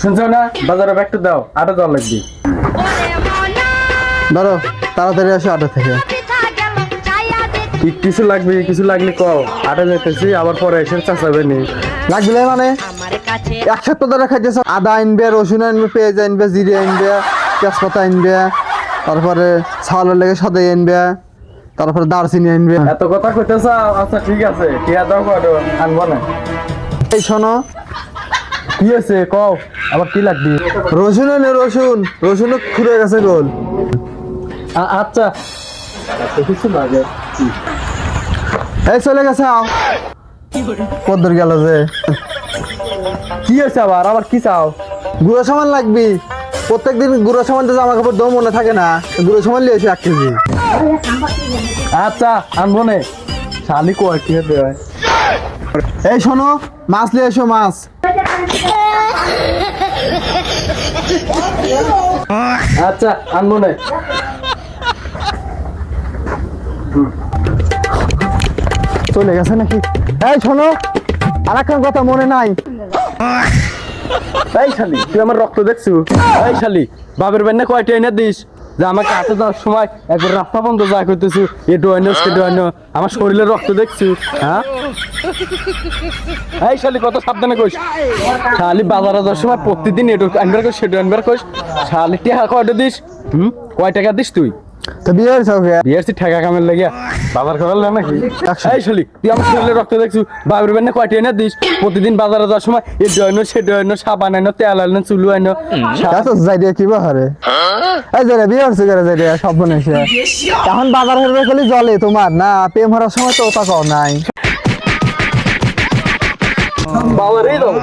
শুনছো না, বাজারে ব্যাগটা দাও, আটা দেওয়া লাগবে। ধরো তাড়াতাড়ি আসো আটা থেকে। কিছু লাগবে, কিছু লাগলে কও, আটা যাইতেছি, আবার পরে এসে চাচাবে নি। লাগবে মানে এক সপ্তাহ ধরে খাইতেছ। আদা আনবে, রসুন আনবে, পেঁয়াজ আনবে, জিরে আনবে, তেজপাতা আনবে, তারপরে ছাওয়ালের লেগে সদাই আনবে, তারপরে দারচিনি আনবে। এত কথা কইতেছ? আচ্ছা ঠিক আছে, টিয়া দাও, কয়টা আনবো না। এই শোনো, কি আছে কও, আবার কি লাগবে? রসুন এনে, রসুন রসুন খুঁড়ে গেছে গোল। আচ্ছা কিছু লাগে। এই চলে গেছে, আও কদ্দুর গেল যে। কি আছে আবার, আবার কি চাও? গুঁড়ো সামান লাগবি। প্রত্যেকদিন গুঁড়ো সামান তো জামা কাপড় দম মনে থাকে না, গুঁড়ো সামান লিয়েছি 1 কেজি। আচ্ছা আনবো নে। শালি কয় কি হবে? এই শোনো, মাছ নিয়ে এসো, মাছ। আচ্ছা আনবো নে। চলে গেছে নাকি? এই শোনো, আর একটা কথা মনে নাই। এই শালি, তুই আমার রক্ত দেখছু? এই শালি, বাপের বেন্না কয়টা এনে দিস যে আমাকে হাতে যাওয়ার সময় একবার রাস্তা বন্ধ যা করতেছু, এ ডোয়ানো সে ডোয়ানো, আমার শরীরের রক্ত দেখছু? হ্যাঁ এই শালি, কত সাবধানে কইস। শালি বাজারে যাওয়ার সময় প্রতিদিন এডো আনবার কইস, সেডো আনবার কইস। শালি টিয়া কয়টা দিস? কয় টাকা দিস তুই? তো বিয়ে হয়েছে ওকে? বিয়েছি ঠেকা কামের লাগিয়া বাজার করার নাকি? 100 এই শালি, তুই আমার শরীরে রক্ত দেখছু? বাপের বেন্না কয়টা এনে দিস? প্রতিদিন বাজারে যাওয়ার সময় এ ডোয়ানো সে ডোয়ানো, সাবান আনো, তেল আনো, চুলু আনো। এত যাই দিয়ে কি বাহারে? এই যে বিয়ে হচ্ছে করে যাই দিয়ে সব বনে এসে এখন বাজার হেরবে খালি জলে তোমার না, প্রেম হওয়ার সময় তো তা কও নাই। বাবারই দাও।